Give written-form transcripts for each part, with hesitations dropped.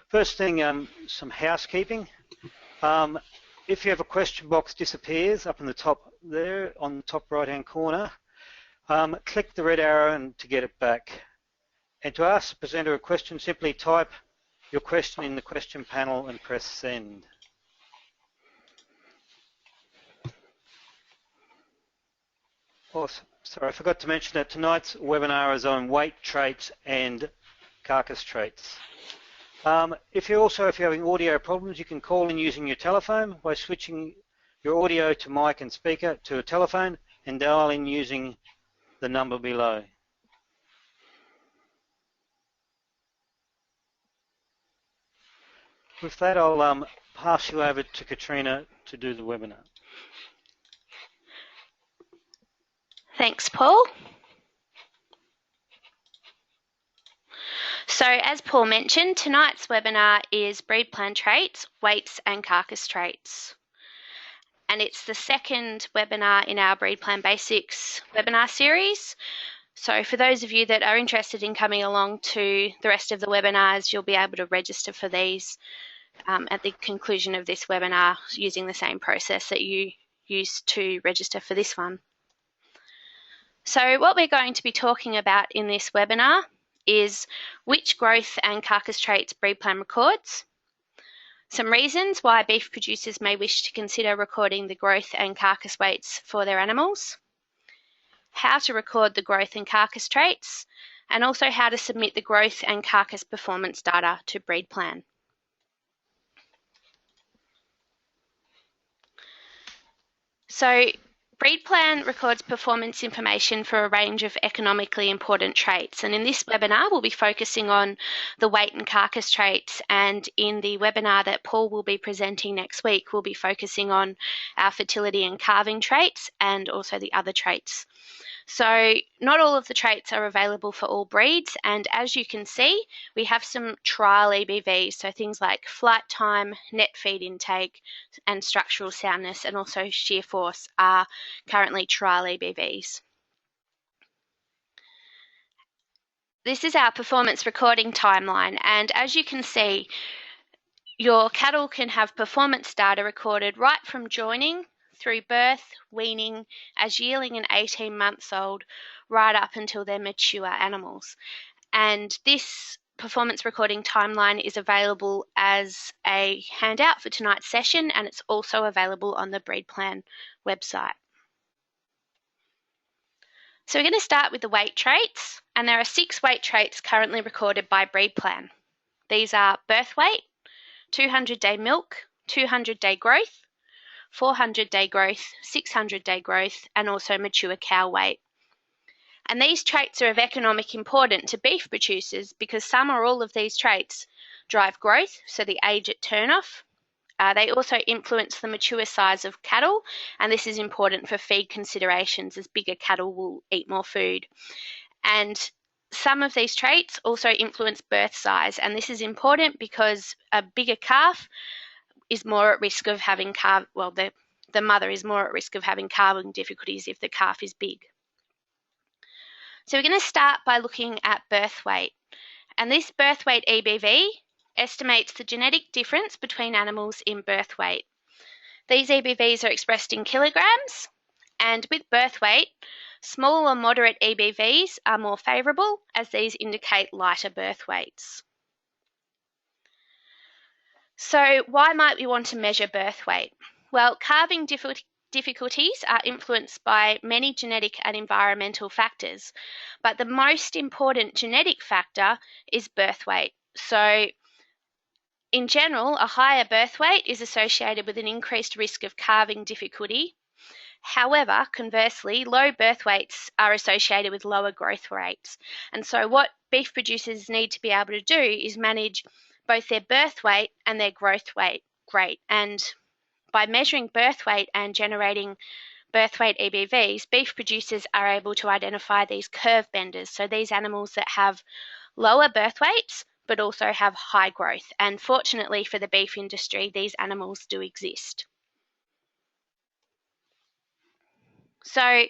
First thing, some housekeeping. If you have a question box disappears up in the top there, on the top right-hand corner, click the red arrow and to get it back. And to ask the presenter a question, simply type your question in the question panel and press send. Oh, sorry, I forgot to mention that tonight's webinar is on weight traits and carcass traits. If you're having audio problems, you can call in using your telephone by switching your audio to mic and speaker to a telephone and dial in using the number below. With that, I'll pass you over to Catriona to do the webinar. Thanks, Paul. So as Paul mentioned, tonight's webinar is BREEDPLAN Traits, Weights and Carcass Traits. And it's the second webinar in our BREEDPLAN Basics Webinar Series. So for those of you that are interested in coming along to the rest of the webinars, you'll be able to register for these at the conclusion of this webinar using the same process that you used to register for this one. So what we're going to be talking about in this webinar is which growth and carcass traits BREEDPLAN records, some reasons why beef producers may wish to consider recording the growth and carcass weights for their animals, how to record the growth and carcass traits, and also how to submit the growth and carcass performance data to BREEDPLAN. So BREEDPLAN records performance information for a range of economically important traits, and in this webinar we'll be focusing on the weight and carcass traits, and in the webinar that Paul will be presenting next week we'll be focusing on our fertility and calving traits and also the other traits. So not all of the traits are available for all breeds, and as you can see we have some trial EBVs, so things like flight time, net feed intake and structural soundness and also shear force are currently trial EBVs. This is our performance recording timeline, and as you can see your cattle can have performance data recorded right from joining through birth, weaning, as yearling and 18 months old, right up until they're mature animals. And this performance recording timeline is available as a handout for tonight's session, and it's also available on the BREEDPLAN website. So we're going to start with the weight traits, and there are 6 weight traits currently recorded by BREEDPLAN. These are birth weight, 200-day milk, 200-day growth, 400-day growth, 600-day growth, and also mature cow weight. And these traits are of economic importance to beef producers because some or all of these traits drive growth, so the age at turn-off. They also influence the mature size of cattle, and this is important for feed considerations as bigger cattle will eat more food. And some of these traits also influence birth size, and this is important because a bigger calf is more at risk of having the mother is more at risk of having calving difficulties if the calf is big. So we're going to start by looking at birth weight, and this birth weight EBV estimates the genetic difference between animals in birth weight. These EBVs are expressed in kilograms, and with birth weight, small or moderate EBVs are more favourable as these indicate lighter birth weights. So why might we want to measure birth weight? Well, calving difficulties are influenced by many genetic and environmental factors, but the most important genetic factor is birth weight. So in general, a higher birth weight is associated with an increased risk of calving difficulty. However, conversely, low birth weights are associated with lower growth rates. And so what beef producers need to be able to do is manage both their birth weight and their growth rate. And by measuring birth weight and generating birth weight EBVs, beef producers are able to identify these curve benders, so these animals that have lower birth weights but also have high growth. And fortunately for the beef industry, these animals do exist. So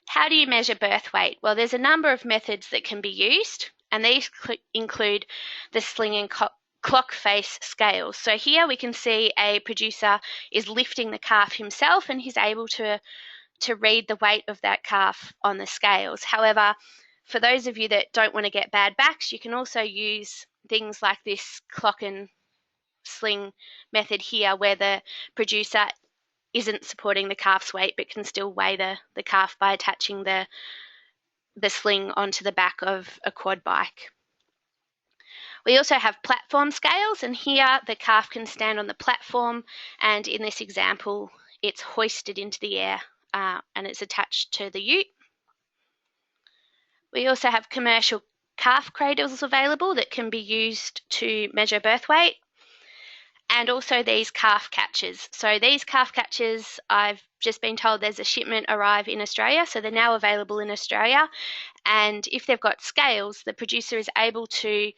how do you measure birth weight? Well, there's a number of methods that can be used, and these include the sling and clock face scales. So here we can see a producer is lifting the calf himself and he's able to read the weight of that calf on the scales. However, for those of you that don't want to get bad backs, you can also use things like this clock and sling method here, where the producer isn't supporting the calf's weight but can still weigh the calf by attaching the sling onto the back of a quad bike. We also have platform scales, and here the calf can stand on the platform, and in this example it's hoisted into the air and it's attached to the ute. We also have commercial calf cradles available that can be used to measure birth weight, and also these calf catchers. So these calf catchers, I've just been told there's a shipment arrive in Australia, so they're now available in Australia, and if they've got scales, the producer is able to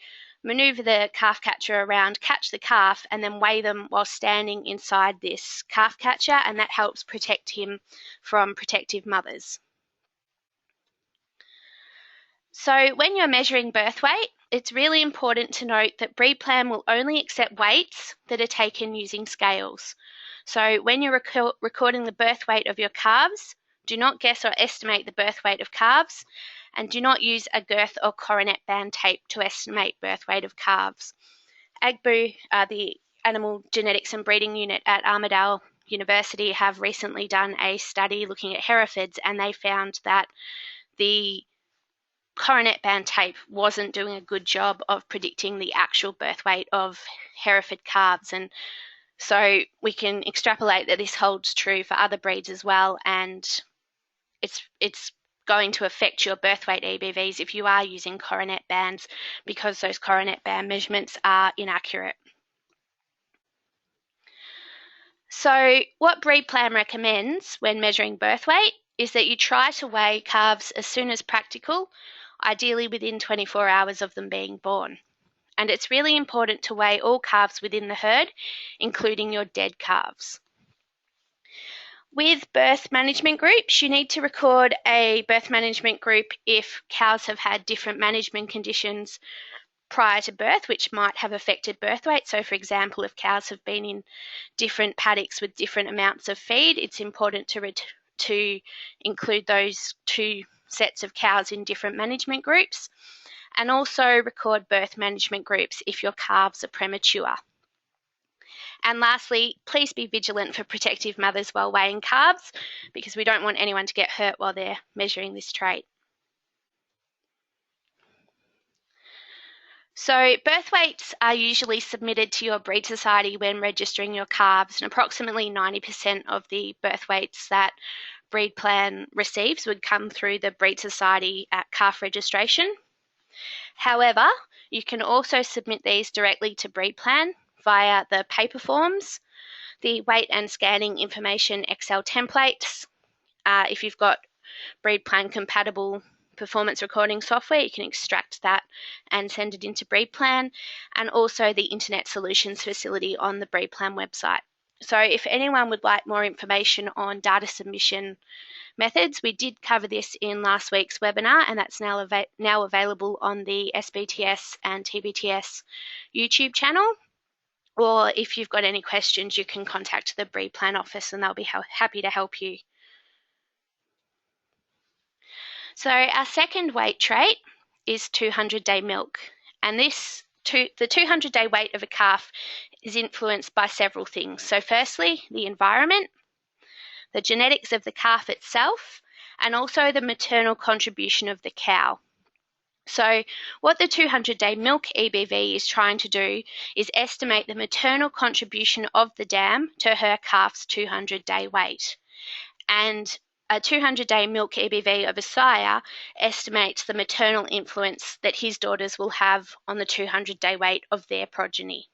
manoeuvre the calf catcher around, catch the calf, and then weigh them while standing inside this calf catcher, and that helps protect him from protective mothers. So when you're measuring birth weight, it's really important to note that BREEDPLAN will only accept weights that are taken using scales. So when you're recording the birth weight of your calves, do not guess or estimate the birth weight of calves, and do not use a girth or coronet band tape to estimate birth weight of calves. ABRI, the Animal Genetics and Breeding Unit at Armidale University, have recently done a study looking at Herefords, and they found that the coronet band tape wasn't doing a good job of predicting the actual birth weight of Hereford calves, and so we can extrapolate that this holds true for other breeds as well, and it's going to affect your birth weight EBVs if you are using coronet bands, because those coronet band measurements are inaccurate. So what BREEDPLAN recommends when measuring birth weight is that you try to weigh calves as soon as practical, ideally within 24 hours of them being born. And it's really important to weigh all calves within the herd, including your dead calves. With birth management groups, you need to record a birth management group if cows have had different management conditions prior to birth, which might have affected birth weight. So, for example, if cows have been in different paddocks with different amounts of feed, it's important to include those two sets of cows in different management groups, and also record birth management groups if your calves are premature. And lastly, please be vigilant for protective mothers while weighing calves, because we don't want anyone to get hurt while they're measuring this trait. So birth weights are usually submitted to your breed society when registering your calves, and approximately 90% of the birth weights that BREEDPLAN receives would come through the breed society at calf registration. However, you can also submit these directly to BREEDPLAN via the paper forms, the weight and scanning information Excel templates. If you've got BREEDPLAN compatible performance recording software, you can extract that and send it into BREEDPLAN, and also the Internet Solutions facility on the BREEDPLAN website. So if anyone would like more information on data submission methods, we did cover this in last week's webinar, and that's now available on the SBTS and TBTS YouTube channel. Or if you've got any questions, you can contact the BREEDPLAN office and they'll be happy to help you. So our second weight trait is 200-day milk, and the 200-day weight of a calf is influenced by several things. So firstly, the environment, the genetics of the calf itself, and also the maternal contribution of the cow. So what the 200-day milk EBV is trying to do is estimate the maternal contribution of the dam to her calf's 200-day weight. And a 200-day milk EBV of a sire estimates the maternal influence that his daughters will have on the 200-day weight of their progeny.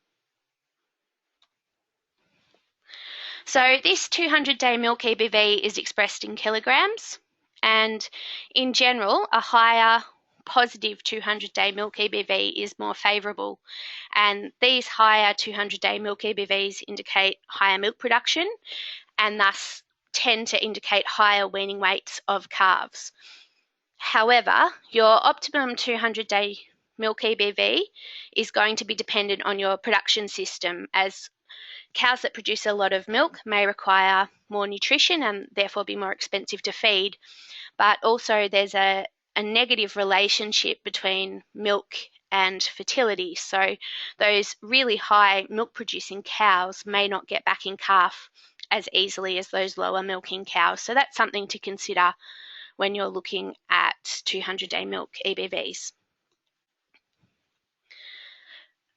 So this 200-day milk EBV is expressed in kilograms, and in general, a higher positive 200-day milk EBV is more favourable, and these higher 200-day milk EBVs indicate higher milk production and thus tend to indicate higher weaning weights of calves. However, your optimum 200-day milk EBV is going to be dependent on your production system, as cows that produce a lot of milk may require more nutrition and therefore be more expensive to feed. But also there's a negative relationship between milk and fertility. So those really high milk producing cows may not get back in calf as easily as those lower milking cows. So that's something to consider when you're looking at 200-day milk EBVs.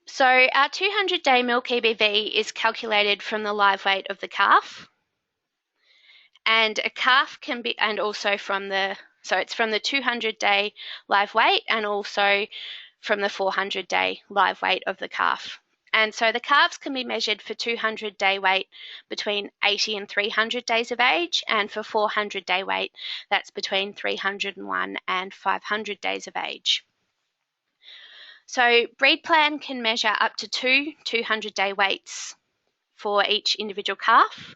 So our 200-day milk EBV is calculated from the live weight of the calf. And a calf can be, and also from the, so it's from the 200-day live weight and also from the 400-day live weight of the calf. And so the calves can be measured for 200-day weight between 80 and 300 days of age, and for 400-day weight, that's between 301 and 500 days of age. So BREEDPLAN can measure up to 200-day weights for each individual calf.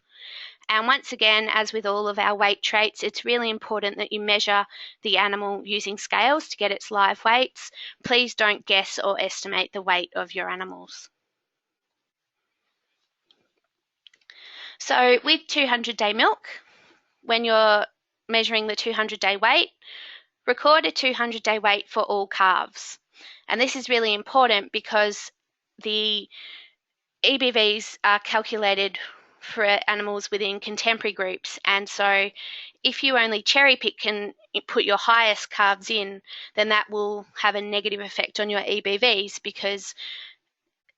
And once again, as with all of our weight traits, it's really important that you measure the animal using scales to get its live weights. Please don't guess or estimate the weight of your animals. So with 200-day milk, when you're measuring the 200-day weight, record a 200-day weight for all calves. And this is really important because the EBVs are calculated for animals within contemporary groups, and so if you only cherry pick and put your highest calves in, then that will have a negative effect on your EBVs, because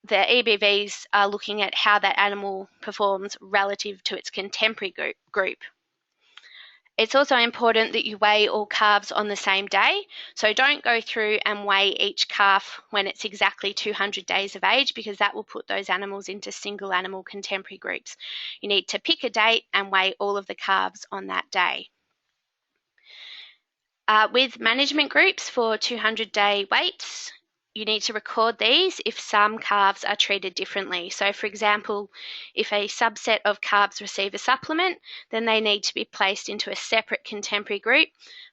the EBVs are looking at how that animal performs relative to its contemporary group. It's also important that you weigh all calves on the same day. So don't go through and weigh each calf when it's exactly 200 days of age, because that will put those animals into single animal contemporary groups. You need to pick a date and weigh all of the calves on that day. With management groups for 200-day weights, you need to record these if some calves are treated differently. So for example, if a subset of calves receive a supplement, then they need to be placed into a separate contemporary group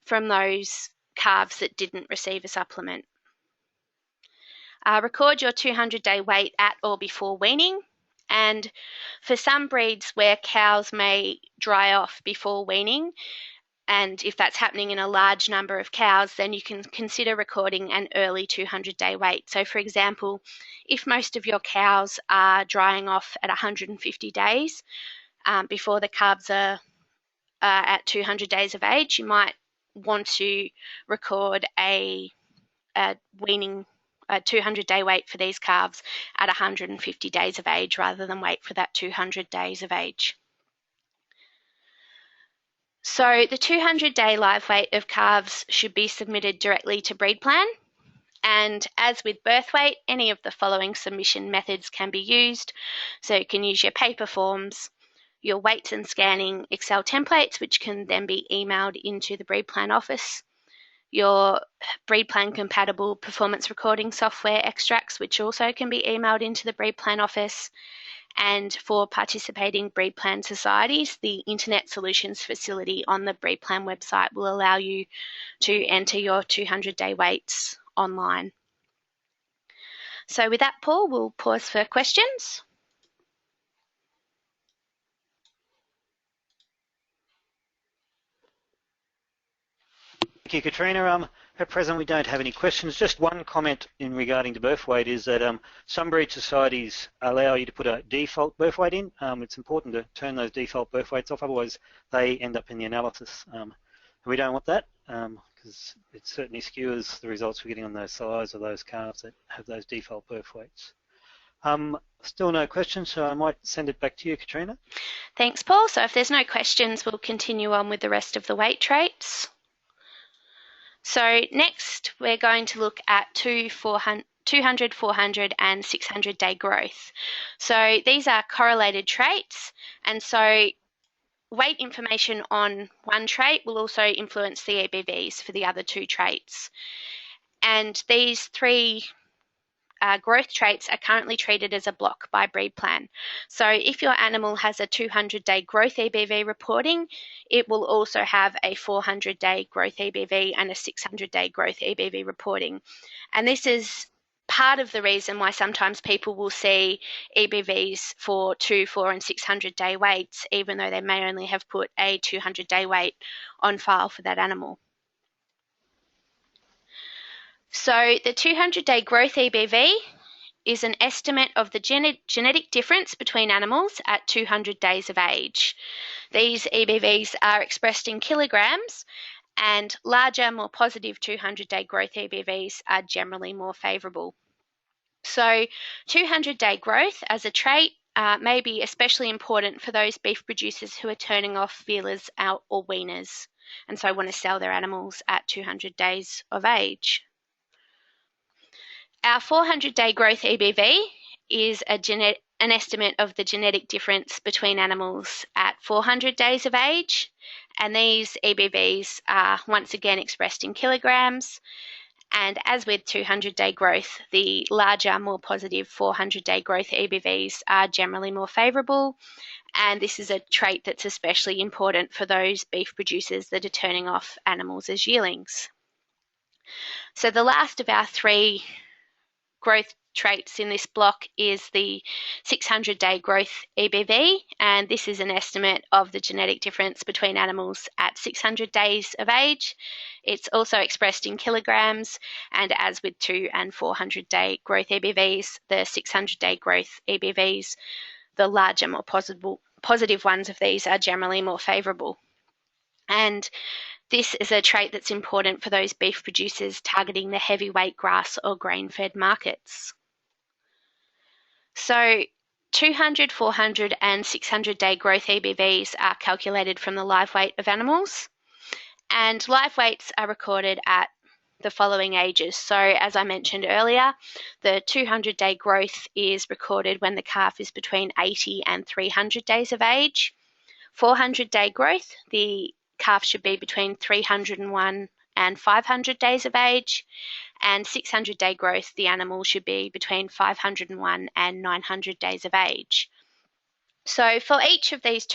from those calves that didn't receive a supplement. Record your 200-day weight at or before weaning. And for some breeds where cows may dry off before weaning, and if that's happening in a large number of cows, then you can consider recording an early 200-day weight. So for example, if most of your cows are drying off at 150 days before the calves are at 200 days of age, you might want to record a weaning 200-day weight for these calves at 150 days of age rather than wait for that 200 days of age. So the 200-day live weight of calves should be submitted directly to BREEDPLAN, and as with birth weight, any of the following submission methods can be used. So you can use your paper forms, your weights and scanning Excel templates, which can then be emailed into the BREEDPLAN office, your BREEDPLAN compatible performance recording software extracts, which also can be emailed into the BREEDPLAN office. And for participating BREEDPLAN societies, the Internet Solutions facility on the BREEDPLAN website will allow you to enter your 200-day weights online. So with that, Paul, we'll pause for questions. Thank you, Catriona. At present, we don't have any questions. Just one comment in regarding to birth weight is that some breed societies allow you to put a default birth weight in. It's important to turn those default birth weights off, otherwise they end up in the analysis. And we don't want that because it certainly skewers the results we're getting on those size of those calves that have those default birth weights. Still no questions, so I might send it back to you, Catriona. Thanks, Paul. So if there's no questions, we'll continue on with the rest of the weight traits. So next, we're going to look at 200, 400 and 600-day growth. So these are correlated traits, and so weight information on one trait will also influence the EBVs for the other two traits. And these three growth traits are currently treated as a block by BREEDPLAN. So if your animal has a 200-day growth EBV reporting, it will also have a 400-day growth EBV and a 600-day growth EBV reporting. And this is part of the reason why sometimes people will see EBVs for 200, 400, and 600-day weights, even though they may only have put a 200-day weight on file for that animal. So the 200-day growth EBV is an estimate of the genetic difference between animals at 200 days of age. These EBVs are expressed in kilograms, and larger, more positive 200-day growth EBVs are generally more favourable. So 200-day growth as a trait may be especially important for those beef producers who are turning off feelers out or weaners, and so want to sell their animals at 200 days of age. Our 400-day growth EBV is an estimate of the genetic difference between animals at 400 days of age, and these EBVs are once again expressed in kilograms. And as with 200-day growth, the larger, more positive 400-day growth EBVs are generally more favourable, and this is a trait that's especially important for those beef producers that are turning off animals as yearlings. So the last of our three growth traits in this block is the 600-day growth EBV, and this is an estimate of the genetic difference between animals at 600 days of age. It's also expressed in kilograms, and as with 200- and 400-day growth EBVs, the 600-day growth EBVs, the larger, more positive ones of these are generally more favourable. And this is a trait that's important for those beef producers targeting the heavyweight grass or grain-fed markets. So 200, 400 and 600-day growth EBVs are calculated from the live weight of animals, and live weights are recorded at the following ages. So as I mentioned earlier, the 200-day growth is recorded when the calf is between 80 and 300 days of age. 400-day growth, the calf should be between 301 and 500 days of age, and 600-day growth, the animal should be between 501 and 900 days of age. So for each of these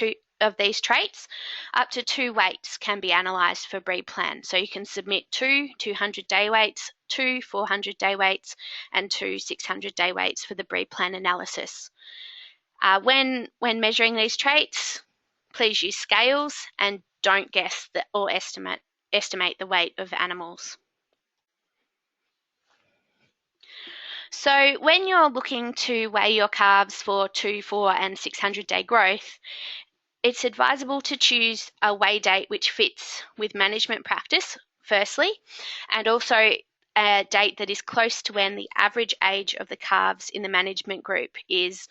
traits, up to 2 weights can be analysed for BREEDPLAN. So you can submit 2 200-day weights, 2 400-day weights, and 2 600-day weights for the BREEDPLAN analysis. When measuring these traits, please use scales and don't guess or estimate the weight of animals. So when you're looking to weigh your calves for 200, 400 and 600-day growth, it's advisable to choose a weigh date which fits with management practice, firstly, and also a date that is close to when the average age of the calves in the management group is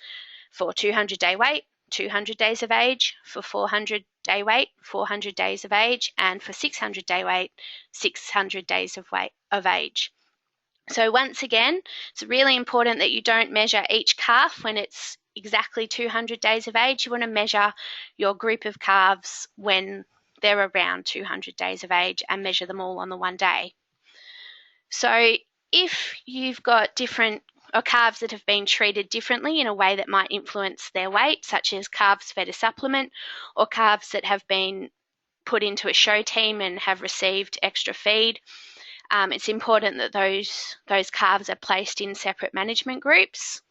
for 200-day weight, 200 days of age, for 400-day weight, 400 days of age, and for 600-day weight, 600 days of age. So once again, it's really important that you don't measure each calf when it's exactly 200 days of age. You want to measure your group of calves when they're around 200 days of age and measure them all on the one day. So if you've got calves that have been treated differently in a way that might influence their weight, such as calves fed a supplement, or calves that have been put into a show team and have received extra feed, it's important that those calves are placed in separate management groups.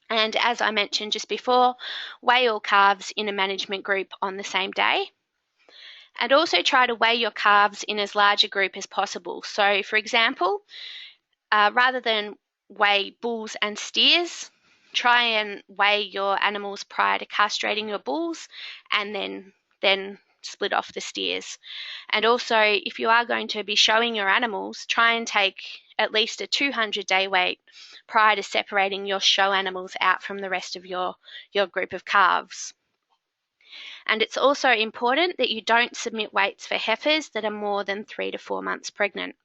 And as I mentioned just before, weigh all calves in a management group on the same day. And also try to weigh your calves in as large a group as possible. So for example, rather than weigh bulls and steers, try and weigh your animals prior to castrating your bulls and then split off the steers. And also, if you are going to be showing your animals, try and take at least a 200-day weight prior to separating your show animals out from the rest of your group of calves. And it's also important that you don't submit weights for heifers that are more than 3 to 4 months pregnant.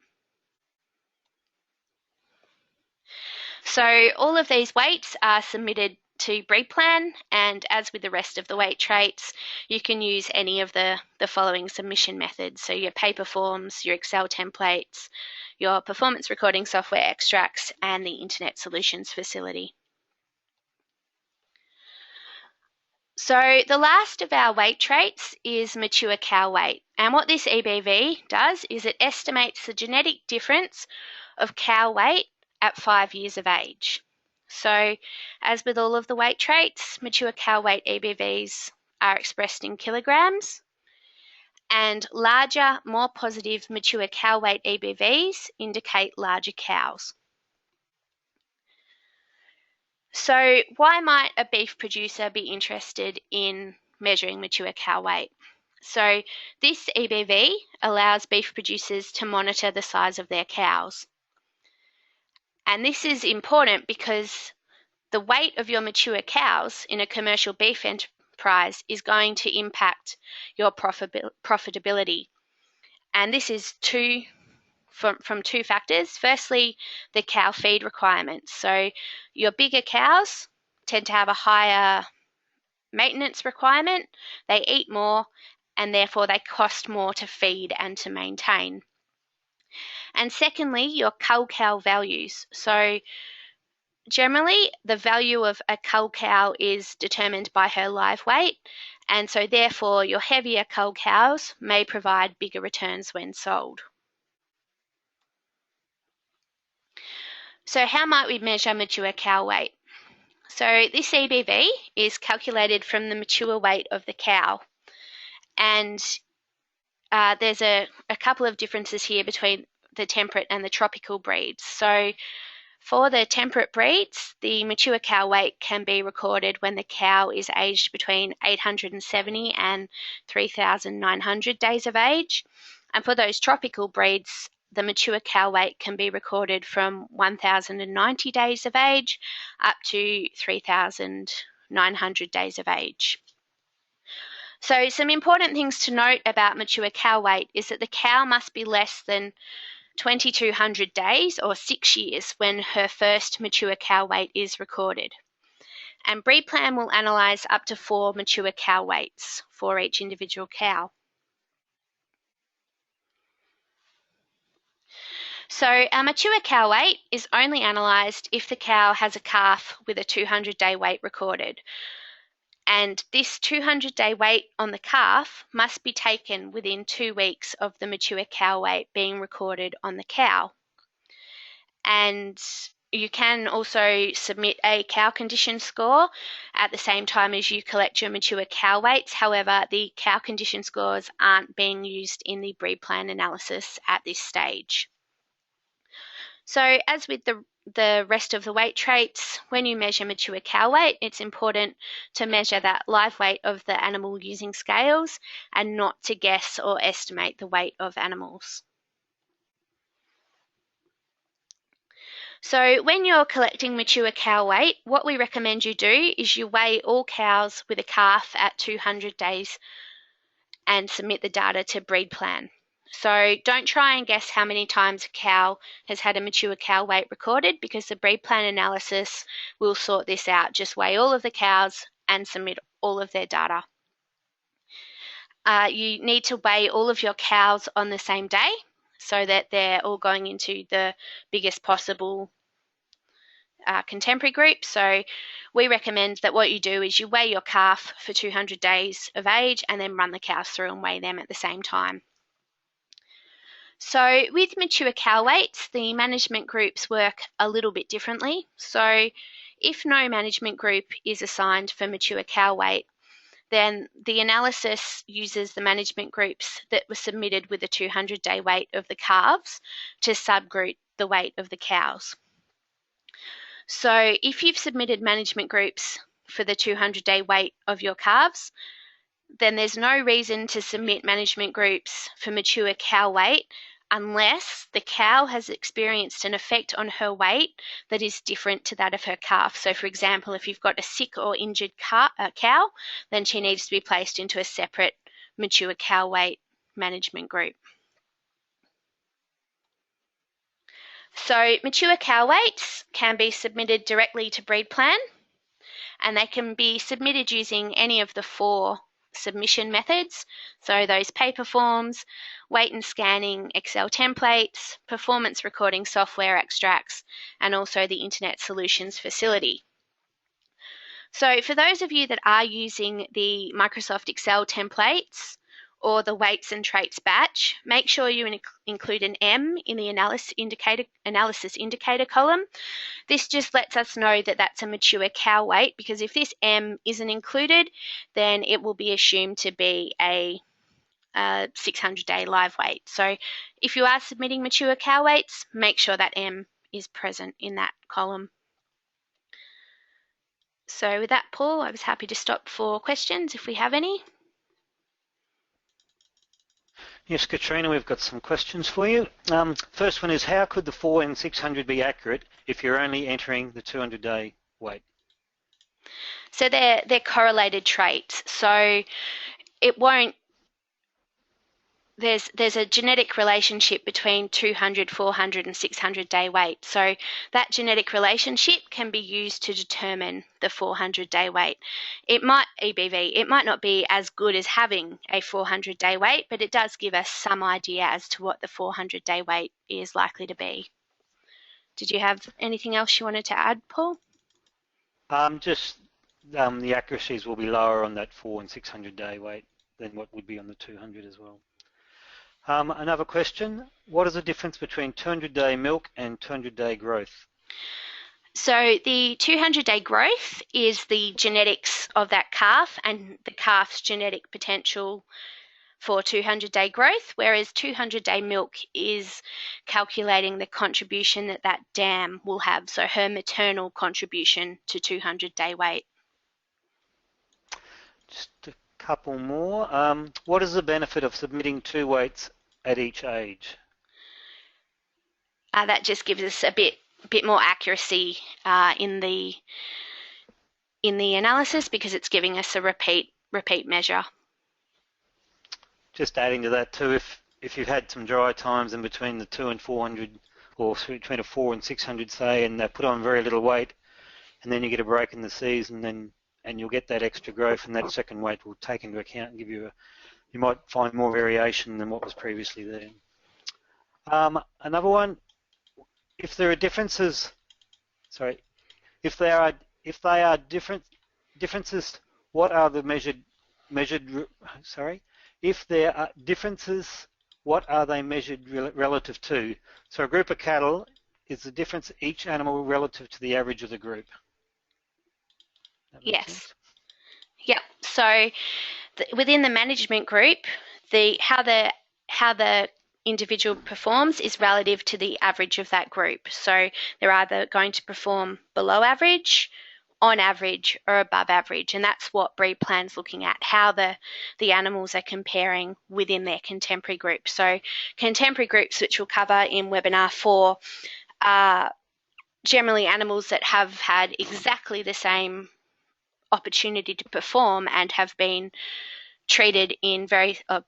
So all of these weights are submitted to BREEDPLAN, and as with the rest of the weight traits, you can use any of the following submission methods. So your paper forms, your Excel templates, your performance recording software extracts, and the Internet Solutions facility. So the last of our weight traits is mature cow weight. And what this EBV does is it estimates the genetic difference of cow weight at 5 years of age. So as with all of the weight traits, mature cow weight EBVs are expressed in kilograms, and larger, more positive mature cow weight EBVs indicate larger cows. So why might a beef producer be interested in measuring mature cow weight? So this EBV allows beef producers to monitor the size of their cows. And this is important because the weight of your mature cows in a commercial beef enterprise is going to impact your profitability. And this is from two factors. Firstly, the cow feed requirements. So your bigger cows tend to have a higher maintenance requirement, they eat more, and therefore they cost more to feed and to maintain. And secondly, your cull cow values. So generally, the value of a cull cow is determined by her live weight, and so therefore your heavier cull cows may provide bigger returns when sold. So how might we measure mature cow weight? So this EBV is calculated from the mature weight of the cow, and there's a couple of differences here between the temperate and the tropical breeds. So for the temperate breeds, the mature cow weight can be recorded when the cow is aged between 870 and 3,900 days of age. And for those tropical breeds, the mature cow weight can be recorded from 1,090 days of age up to 3,900 days of age. So some important things to note about mature cow weight is that the cow must be less than 2,200 days or 6 years when her first mature cow weight is recorded. And BREEDPLAN will analyse up to 4 mature cow weights for each individual cow. So our mature cow weight is only analysed if the cow has a calf with a 200-day weight recorded. And this 200-day weight on the calf must be taken within 2 weeks of the mature cow weight being recorded on the cow. And you can also submit a cow condition score at the same time as you collect your mature cow weights. However, the cow condition scores aren't being used in the BREEDPLAN analysis at this stage. So as with the rest of the weight traits, when you measure mature cow weight, it's important to measure that live weight of the animal using scales and not to guess or estimate the weight of animals. So when you're collecting mature cow weight, what we recommend you do is you weigh all cows with a calf at 200 days and submit the data to BREEDPLAN. So don't try and guess how many times a cow has had a mature cow weight recorded, because the BREEDPLAN analysis will sort this out. Just weigh all of the cows and submit all of their data. You need to weigh all of your cows on the same day so that they're all going into the biggest possible contemporary group. So we recommend that what you do is you weigh your calf for 200 days of age and then run the cows through and weigh them at the same time. So with mature cow weights, the management groups work a little bit differently. So if no management group is assigned for mature cow weight, then the analysis uses the management groups that were submitted with the 200-day weight of the calves to subgroup the weight of the cows. So if you've submitted management groups for the 200-day weight of your calves, then there's no reason to submit management groups for mature cow weight unless the cow has experienced an effect on her weight that is different to that of her calf. So for example, if you've got a sick or injured cow, then she needs to be placed into a separate mature cow weight management group. So mature cow weights can be submitted directly to BREEDPLAN, and they can be submitted using any of the 4 submission methods. So those paper forms, weight and scanning Excel templates, performance recording software extracts, and also the Internet Solutions facility. So for those of you that are using the Microsoft Excel templates or the weights and traits batch, make sure you include an M in the analysis indicator column. This just lets us know that that's a mature cow weight, because if this M isn't included, then it will be assumed to be a 600-day live weight. So if you are submitting mature cow weights, make sure that M is present in that column. So with that, Paul, I was happy to stop for questions if we have any. Yes, Catriona, we've got some questions for you. First one is, how could the 4 and 600 be accurate if you're only entering the 200-day weight? So they're correlated traits. So it won't. There's a genetic relationship between 200, 400 and 600-day weight. So that genetic relationship can be used to determine the 400-day weight. EBV, it might not be as good as having a 400-day weight, but it does give us some idea as to what the 400-day weight is likely to be. Did you have anything else you wanted to add, Paul? The accuracies will be lower on that 4 and 600-day weight than what would be on the 200 as well. Another question, what is the difference between 200-day milk and 200-day growth? So the 200-day growth is the genetics of that calf and the calf's genetic potential for 200-day growth, whereas 200-day milk is calculating the contribution that dam will have, so her maternal contribution to 200-day weight. Just a couple more. What is the benefit of submitting 2 weights at each age? That just gives us a bit more accuracy in the analysis, because it's giving us a repeat measure. Just adding to that too, if you've had some dry times in between the 2 and 400, or between a 4 and 600 say, and they put on very little weight, and then you get a break in the season, and you'll get that extra growth, and that second weight will take into account and give you you might find more variation than what was previously there. Another one, if there are differences, if they are differences, what are the measured? If there are differences, what are they measured relative to? So a group of cattle is the difference each animal relative to the average of the group. Yes. Yep. So within the management group, how the individual performs is relative to the average of that group. So they're either going to perform below average, on average, or above average, and that's what BREEDPLAN's looking at, how the animals are comparing within their contemporary group. So contemporary groups, which we'll cover in webinar 4, are generally animals that have had exactly the same opportunity to perform and have been treated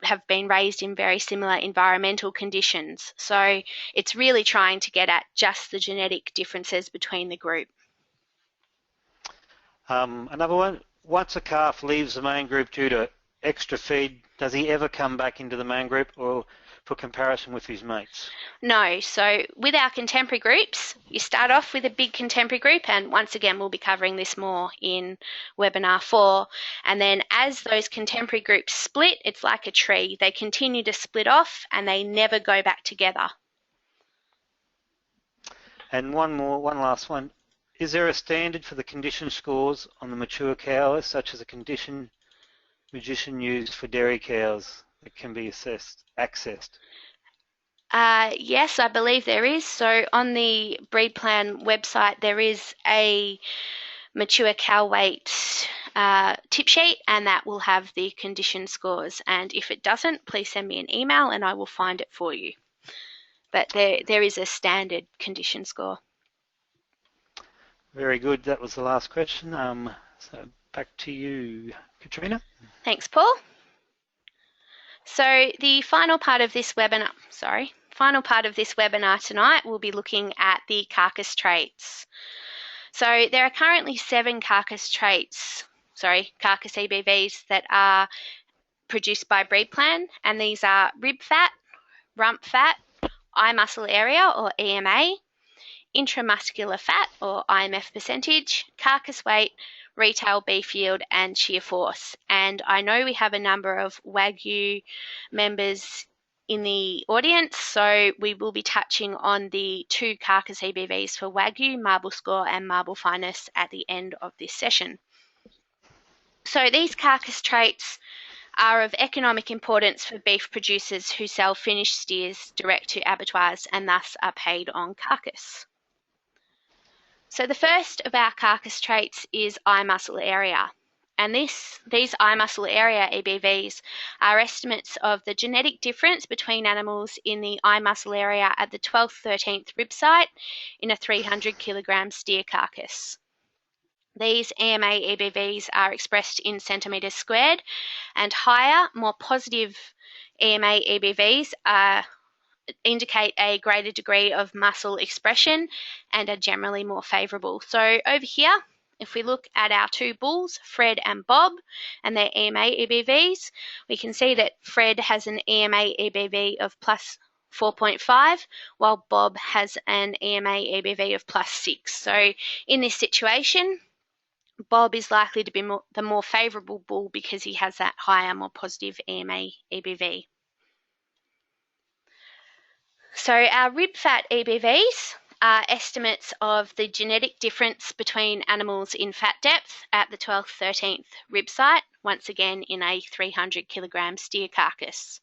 have been raised in very similar environmental conditions. So it's really trying to get at just the genetic differences between the group. Another one, once a calf leaves the main group due to extra feed, does he ever come back into the main group, or for comparison with his mates? No. So with our contemporary groups, you start off with a big contemporary group, and once again we'll be covering this more in webinar 4, and then as those contemporary groups split, it's like a tree. They continue to split off and they never go back together. And one last one. Is there a standard for the condition scores on the mature cows, such as a condition magician used for dairy cows, that can be accessed? Yes, I believe there is. So on the BREEDPLAN website, there is a mature cow weight tip sheet, and that will have the condition scores. And if it doesn't, please send me an email and I will find it for you. But there is a standard condition score. Very good. That was the last question. So back to you, Catriona. Thanks, Paul. So the final part of this webinar, final part of this webinar tonight, we'll be looking at the carcass traits. So there are currently 7 carcass EBVs that are produced by BREEDPLAN, and these are rib fat, rump fat, eye muscle area or EMA, intramuscular fat or IMF percentage, carcass weight, retail beef yield and shear force. And I know we have a number of Wagyu members in the audience, so we will be touching on the 2 carcass EBVs for Wagyu, marble score and marble fineness at the end of this session. So these carcass traits are of economic importance for beef producers who sell finished steers direct to abattoirs and thus are paid on carcass. So the first of our carcass traits is eye muscle area. And these eye muscle area EBVs are estimates of the genetic difference between animals in the eye muscle area at the 12th, 13th rib site in a 300 kilogram steer carcass. These EMA EBVs are expressed in centimetres squared, and higher, more positive EMA EBVs indicate a greater degree of muscle expression and are generally more favourable. So over here, if we look at our 2 bulls, Fred and Bob, and their EMA EBVs, we can see that Fred has an EMA EBV of plus 4.5, while Bob has an EMA EBV of plus 6. So in this situation, Bob is likely to be the more favourable bull because he has that higher, more positive EMA EBV. So our rib fat EBVs are estimates of the genetic difference between animals in fat depth at the 12th, 13th rib site, once again in a 300 kilogram steer carcass.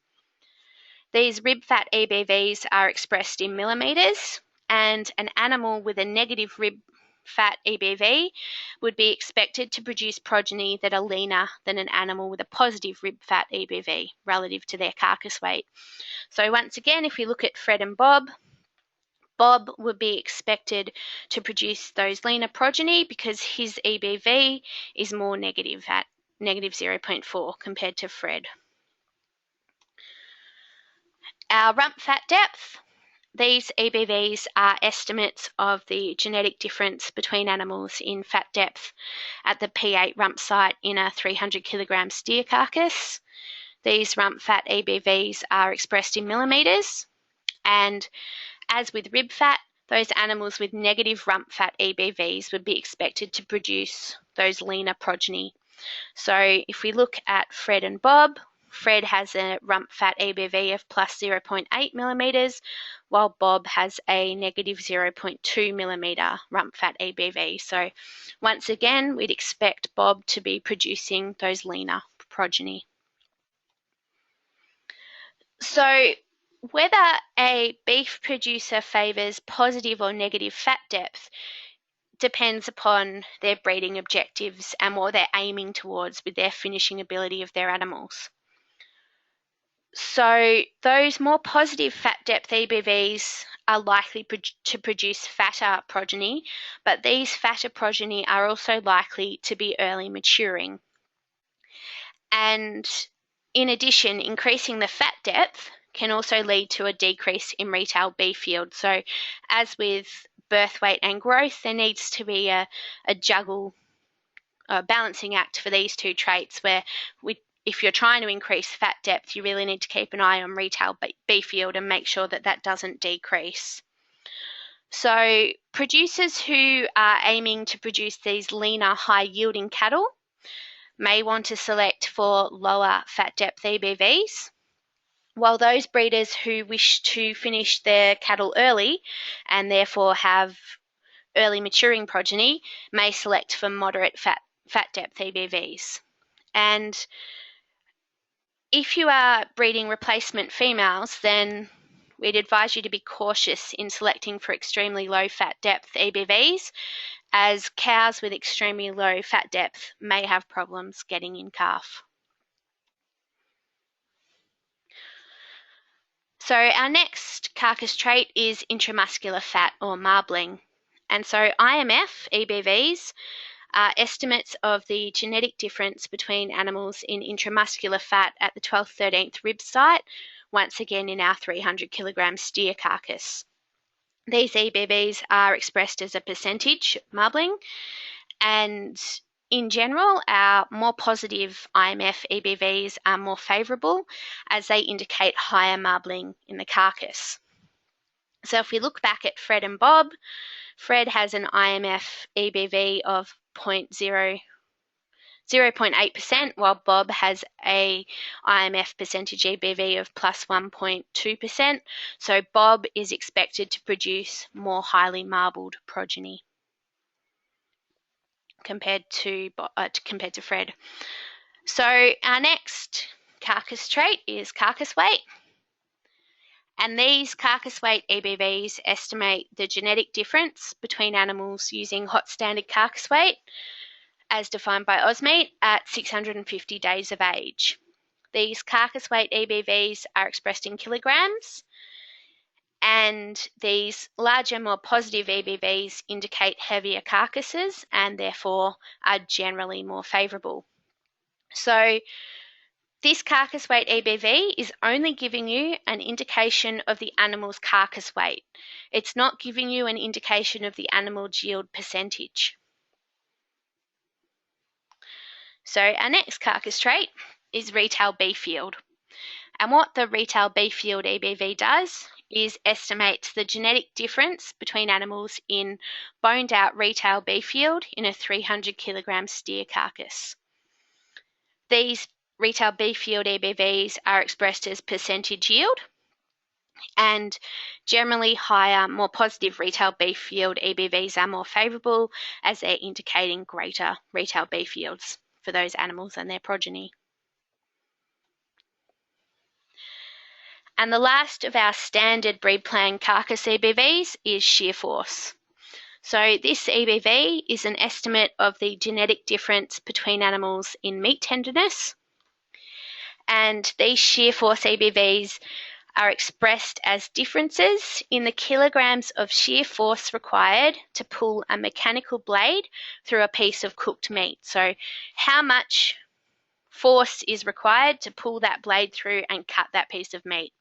These rib fat EBVs are expressed in millimetres, and an animal with a negative rib fat EBV would be expected to produce progeny that are leaner than an animal with a positive rib fat EBV relative to their carcass weight. So once again, if we look at Fred and Bob, Bob would be expected to produce those leaner progeny because his EBV is more negative at negative 0.4 compared to Fred. Our rump fat depth, these EBVs are estimates of the genetic difference between animals in fat depth at the P8 rump site in a 300 kilogram steer carcass. These rump fat EBVs are expressed in millimetres, and as with rib fat, those animals with negative rump fat EBVs would be expected to produce those leaner progeny. So if we look at Fred and Bob, Fred has a rump fat EBV of plus 0.8 millimetres, while Bob has a negative 0.2 millimetre rump fat EBV. So once again, we'd expect Bob to be producing those leaner progeny. So whether a beef producer favours positive or negative fat depth depends upon their breeding objectives and what they're aiming towards with their finishing ability of their animals. So those more positive fat depth EBVs are likely to produce fatter progeny, but these fatter progeny are also likely to be early maturing. And in addition, increasing the fat depth can also lead to a decrease in retail beef yield. So as with birth weight and growth, there needs to be a balancing act for these 2 traits where if you're trying to increase fat depth, you really need to keep an eye on retail beef yield and make sure that that doesn't decrease. So producers who are aiming to produce these leaner, high-yielding cattle may want to select for lower fat depth EBVs, while those breeders who wish to finish their cattle early and therefore have early maturing progeny may select for moderate fat depth EBVs. And if you are breeding replacement females, then we'd advise you to be cautious in selecting for extremely low fat depth EBVs, as cows with extremely low fat depth may have problems getting in calf. So our next carcass trait is intramuscular fat or marbling. And so IMF EBVs are estimates of the genetic difference between animals in intramuscular fat at the 12th, 13th rib site, once again in our 300 kilogram steer carcass. These EBVs are expressed as a percentage marbling, and in general, our more positive IMF EBVs are more favourable as they indicate higher marbling in the carcass. So if we look back at Fred and Bob, Fred has an IMF EBV of 0.8%, while Bob has a IMF percentage EBV of plus 1.2%. So Bob is expected to produce more highly marbled progeny compared to Fred. So our next carcass trait is carcass weight. And these carcass weight EBVs estimate the genetic difference between animals using hot standard carcass weight, as defined by OSMEAT, at 650 days of age. These carcass weight EBVs are expressed in kilograms, and these larger, more positive EBVs indicate heavier carcasses and therefore are generally more favourable. So this carcass weight EBV is only giving you an indication of the animal's carcass weight. It's not giving you an indication of the animal's yield percentage. So our next carcass trait is retail beef yield. And what the retail beef yield EBV does is estimates the genetic difference between animals in boned out retail beef yield in a 300 kilogram steer carcass. These retail beef yield EBVs are expressed as percentage yield, and generally higher, more positive retail beef yield EBVs are more favourable as they're indicating greater retail beef yields for those animals and their progeny. And the last of our standard breed plan carcass EBVs is shear force. So this EBV is an estimate of the genetic difference between animals in meat tenderness, and these shear force EBVs are expressed as differences in the kilograms of shear force required to pull a mechanical blade through a piece of cooked meat. So how much force is required to pull that blade through and cut that piece of meat.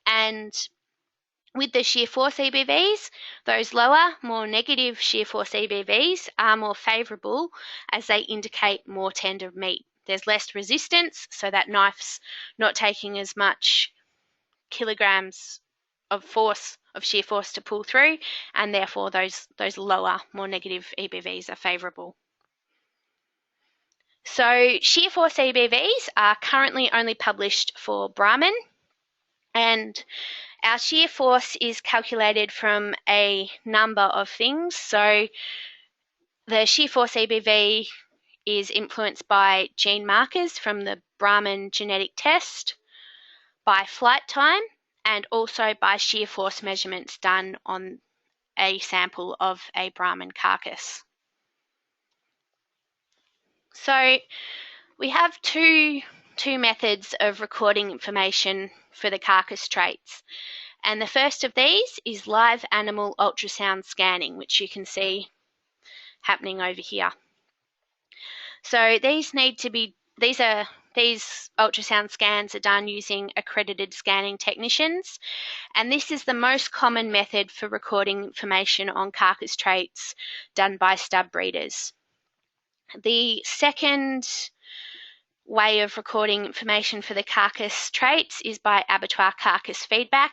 And with the shear force EBVs, those lower, more negative shear force EBVs are more favourable as they indicate more tender meat. There's less resistance, so that knife's not taking as much kilograms of shear force to pull through, and therefore those lower, more negative EBVs are favourable. So shear force EBVs are currently only published for Brahman, and our shear force is calculated from a number of things. So the shear force EBV is influenced by gene markers from the Brahman genetic test, by flight time, and also by shear force measurements done on a sample of a Brahman carcass. So we have two methods of recording information for the carcass traits. And the first of these is live animal ultrasound scanning, which you can see happening over here. So these ultrasound scans are done using accredited scanning technicians, and this is the most common method for recording information on carcass traits done by stud breeders. The second way of recording information for the carcass traits is by abattoir carcass feedback,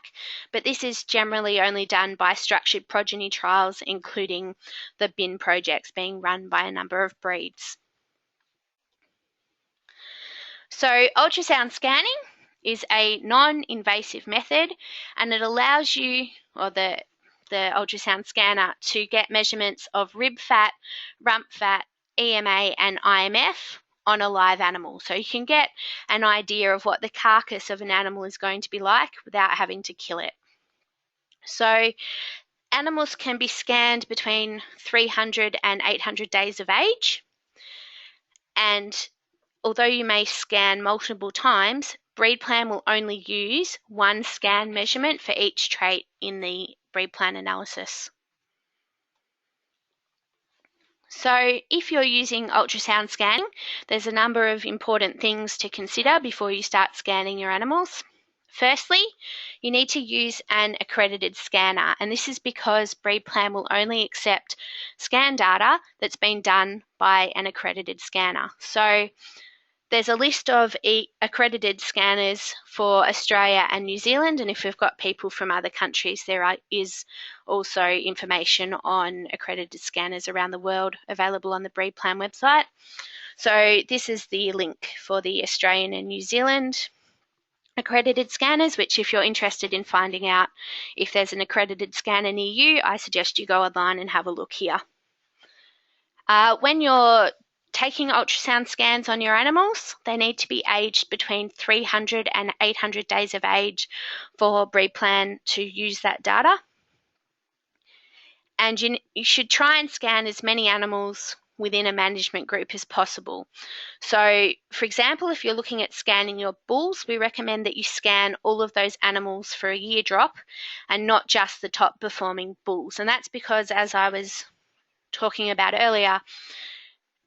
but this is generally only done by structured progeny trials, including the bin projects being run by a number of breeds. So ultrasound scanning is a non-invasive method, and it allows you, or the ultrasound scanner, to get measurements of rib fat, rump fat, EMA and IMF on a live animal. So you can get an idea of what the carcass of an animal is going to be like without having to kill it. So animals can be scanned between 300 and 800 days of age, and although you may scan multiple times, BREEDPLAN will only use one scan measurement for each trait in the BREEDPLAN analysis. So if you're using ultrasound scanning, there's a number of important things to consider before you start scanning your animals. Firstly, you need to use an accredited scanner, and this is because BREEDPLAN will only accept scan data that's been done by an accredited scanner. So there's a list of accredited scanners for Australia and New Zealand, and if we've got people from other countries, there is also information on accredited scanners around the world available on the BREEDPLAN website. So this is the link for the Australian and New Zealand accredited scanners, which if you're interested in finding out if there's an accredited scanner near you, I suggest you go online and have a look here. When you're taking ultrasound scans on your animals, they need to be aged between 300 and 800 days of age for BREEDPLAN to use that data. And you should try and scan as many animals within a management group as possible. So, for example, if you're looking at scanning your bulls, we recommend that you scan all of those animals for a year drop and not just the top performing bulls. And that's because, as I was talking about earlier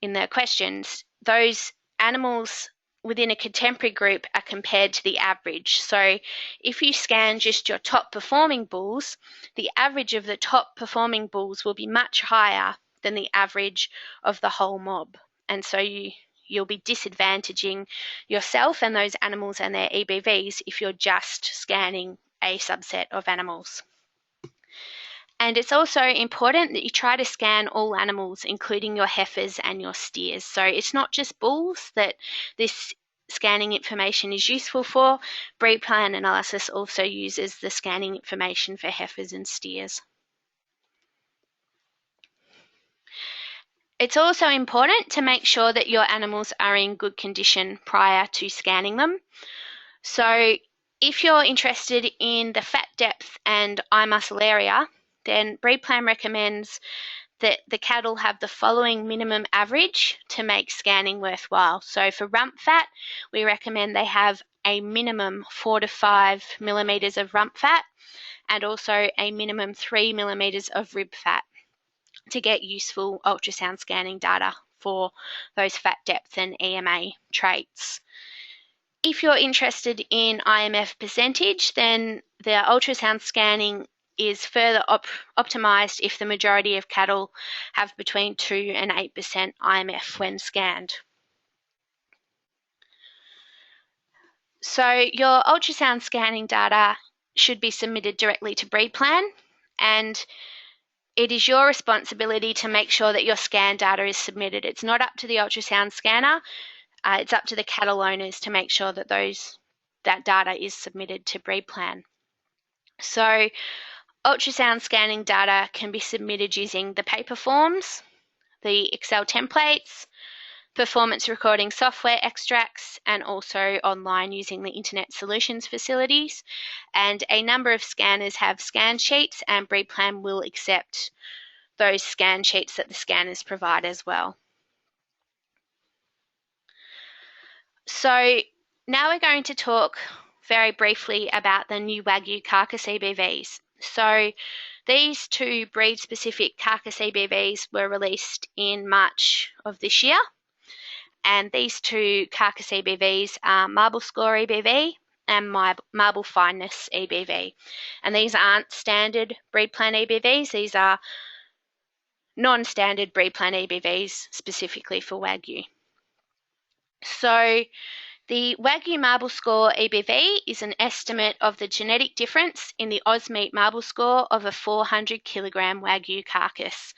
in the questions, those animals within a contemporary group are compared to the average. So if you scan just your top performing bulls, the average of the top performing bulls will be much higher than the average of the whole mob. And so you'll be disadvantaging yourself and those animals and their EBVs if you're just scanning a subset of animals. And it's also important that you try to scan all animals, including your heifers and your steers. So it's not just bulls that this scanning information is useful for. BREEDPLAN analysis also uses the scanning information for heifers and steers. It's also important to make sure that your animals are in good condition prior to scanning them. So if you're interested in the fat depth and eye muscle area, then BREEDPLAN recommends that the cattle have the following minimum average to make scanning worthwhile. So for rump fat, we recommend they have a minimum 4 to 5 millimeters of rump fat and also a minimum 3 millimeters of rib fat to get useful ultrasound scanning data for those fat depth and EMA traits. If you're interested in IMF percentage, then the ultrasound scanning is further optimized if the majority of cattle have between 2 and 8% IMF when scanned. So your ultrasound scanning data should be submitted directly to BREEDPLAN, and it is your responsibility to make sure that your scan data is submitted. It's not up to the ultrasound scanner, it's up to the cattle owners to make sure that that data is submitted to BREEDPLAN. So ultrasound scanning data can be submitted using the paper forms, the Excel templates, performance recording software extracts, and also online using the Internet Solutions facilities. And a number of scanners have scan sheets, and BREEDPLAN will accept those scan sheets that the scanners provide as well. So now we're going to talk very briefly about the new Wagyu carcass EBVs. So these two breed-specific carcass EBVs were released in March of this year. And these two carcass EBVs are marble score EBV and marble fineness EBV. And these aren't standard BREEDPLAN EBVs, these are non-standard BREEDPLAN EBVs specifically for Wagyu. So the Wagyu marble score EBV is an estimate of the genetic difference in the OzMeat marble score of a 400 kilogram Wagyu carcass.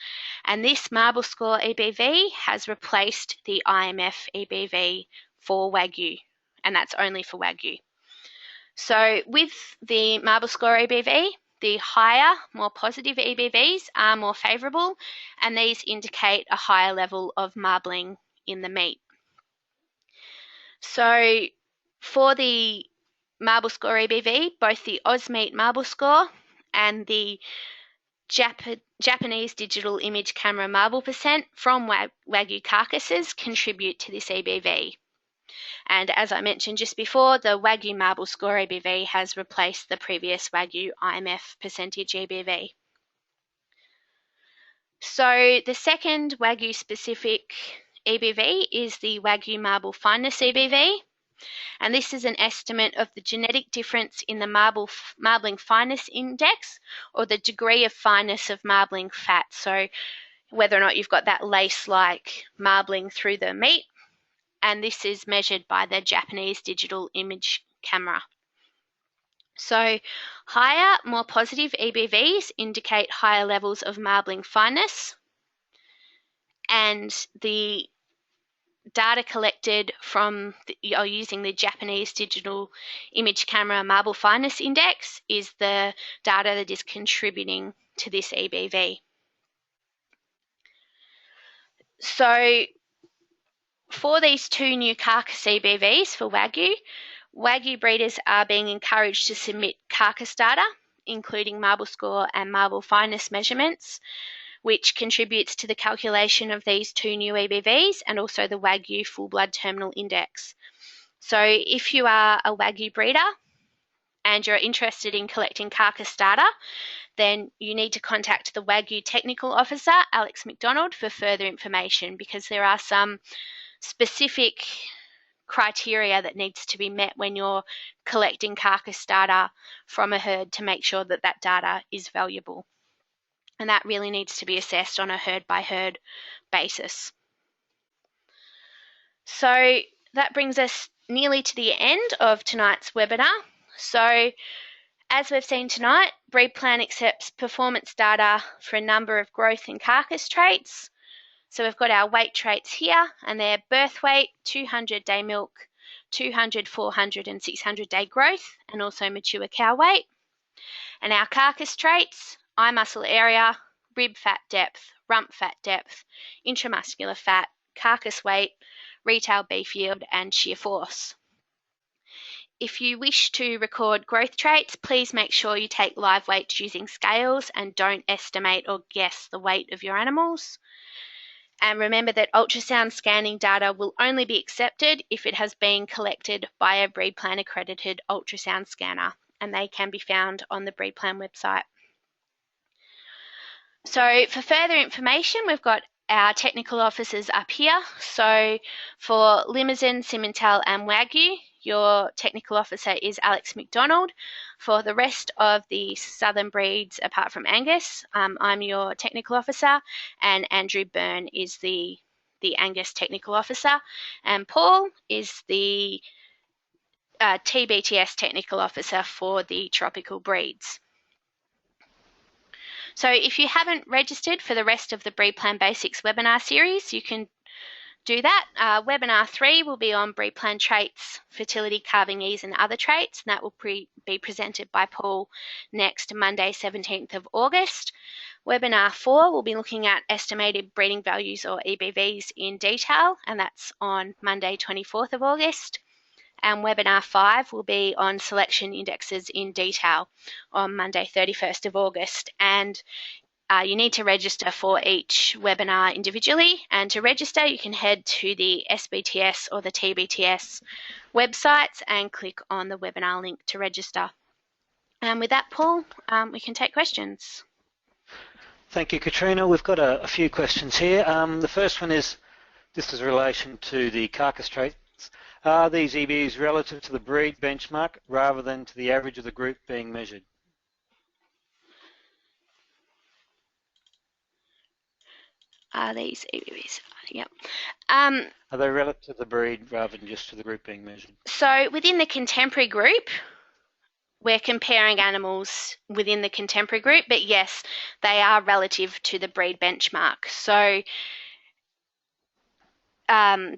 And this marble score EBV has replaced the IMF EBV for Wagyu, and that's only for Wagyu. So with the marble score EBV, the higher, more positive EBVs are more favourable, and these indicate a higher level of marbling in the meat. So for the marble score EBV, both the OzMeat marble score and the Japanese digital image camera marble percent from Wagyu carcasses contribute to this EBV. And as I mentioned just before, the Wagyu marble score EBV has replaced the previous Wagyu IMF percentage EBV. So the second Wagyu specific EBV is the Wagyu marble fineness EBV. And this is an estimate of the genetic difference in the marbling fineness index, or the degree of fineness of marbling fat. So whether or not you've got that lace-like marbling through the meat. And this is measured by the Japanese digital image camera. So higher, more positive EBVs indicate higher levels of marbling fineness, and the data collected from using the Japanese digital image camera marble fineness index is the data that is contributing to this EBV. So for these two new carcass EBVs for Wagyu, Wagyu breeders are being encouraged to submit carcass data, including marble score and marble fineness measurements, which contributes to the calculation of these two new EBVs and also the Wagyu full blood terminal index. So if you are a Wagyu breeder and you're interested in collecting carcass data, then you need to contact the Wagyu technical officer, Alex McDonald, for further information, because there are some specific criteria that needs to be met when you're collecting carcass data from a herd to make sure that that data is valuable. And that really needs to be assessed on a herd-by-herd basis. So that brings us nearly to the end of tonight's webinar. So as we've seen tonight, BREEDPLAN accepts performance data for a number of growth and carcass traits. So we've got our weight traits here, and they're birth weight, 200-day milk, 200, 400 and 600-day growth, and also mature cow weight. And our carcass traits, eye muscle area, rib fat depth, rump fat depth, intramuscular fat, carcass weight, retail beef yield, and shear force. If you wish to record growth traits, please make sure you take live weights using scales and don't estimate or guess the weight of your animals. And remember that ultrasound scanning data will only be accepted if it has been collected by a BREEDPLAN accredited ultrasound scanner, and they can be found on the BREEDPLAN website. So for further information, we've got our technical officers up here. So for Limousin, Simmental and Wagyu, your technical officer is Alex McDonald. For the rest of the southern breeds, apart from Angus, I'm your technical officer, and Andrew Byrne is the Angus technical officer, and Paul is the TBTS technical officer for the tropical breeds. So if you haven't registered for the rest of the BREEDPLAN Basics Webinar Series, you can do that. Webinar 3 will be on BREEDPLAN traits, fertility, calving ease and other traits, and that will be presented by Paul next Monday, 17th of August. Webinar 4 will be looking at estimated breeding values or EBVs in detail, and that's on Monday, 24th of August. And webinar 5 will be on selection indexes in detail on Monday, 31st of August. And you need to register for each webinar individually. And to register, you can head to the SBTS or the TBTS websites and click on the webinar link to register. And with that, Paul, we can take questions. Thank you, Catriona. We've got a few questions here. The first one is, this is in relation to the carcass traits. Are these EBVs relative to the breed benchmark rather than to the average of the group being measured? Are these EBVs? Yep. Are they relative to the breed rather than just to the group being measured? So within the contemporary group, we're comparing animals within the contemporary group, but yes, they are relative to the breed benchmark. So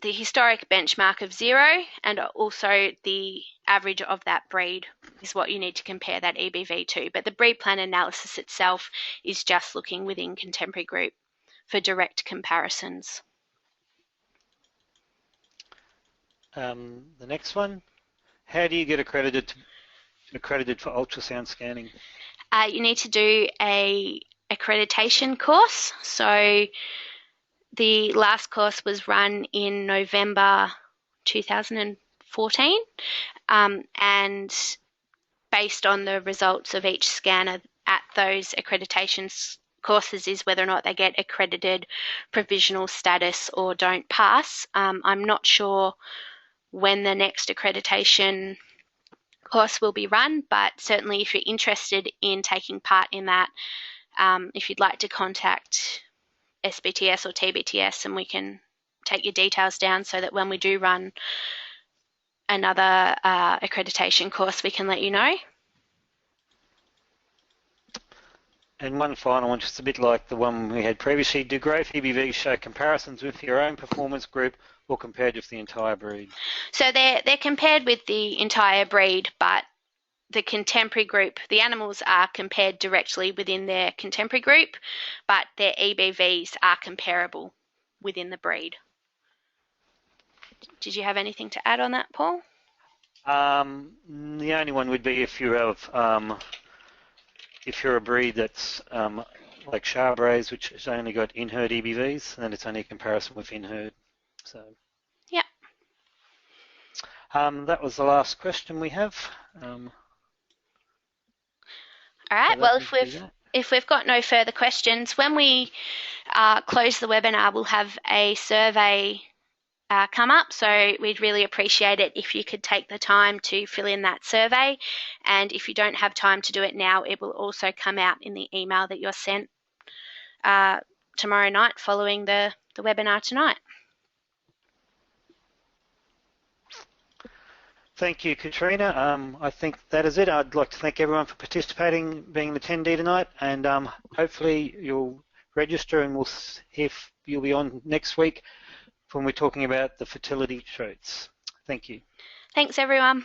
the historic benchmark of 0 and also the average of that breed is what you need to compare that EBV to. But the BREEDPLAN analysis itself is just looking within contemporary group for direct comparisons. The next one, how do you get accredited for ultrasound scanning? You need to do a accreditation course. So the last course was run in November 2014, and based on the results of each scanner at those accreditation courses is whether or not they get accredited provisional status or don't pass. I'm not sure when the next accreditation course will be run, but certainly if you're interested in taking part in that, if you'd like to contact SBTS or TBTS, and we can take your details down so that when we do run another accreditation course, we can let you know. And one final one, just a bit like the one we had previously. Do growth EBVs show comparisons with your own performance group or compared with the entire breed? So they're compared with the entire breed, but the contemporary group, the animals are compared directly within their contemporary group, but their EBVs are comparable within the breed. Did you have anything to add on that, Paul? The only one would be if you have if you're a breed that's like Charbres, which has only got in-herd EBVs, then it's only a comparison with in-herd. So. Yeah. That was the last question we have. All right. So well, if we've got no further questions, when we close the webinar, we'll have a survey come up, so we'd really appreciate it if you could take the time to fill in that survey, and if you don't have time to do it now, it will also come out in the email that you're sent tomorrow night following the webinar tonight. Thank you, Catriona. I think that is it. I'd like to thank everyone for participating, being an attendee tonight, and hopefully you'll register and we'll see if you'll be on next week when we're talking about the fertility traits. Thank you. Thanks, everyone.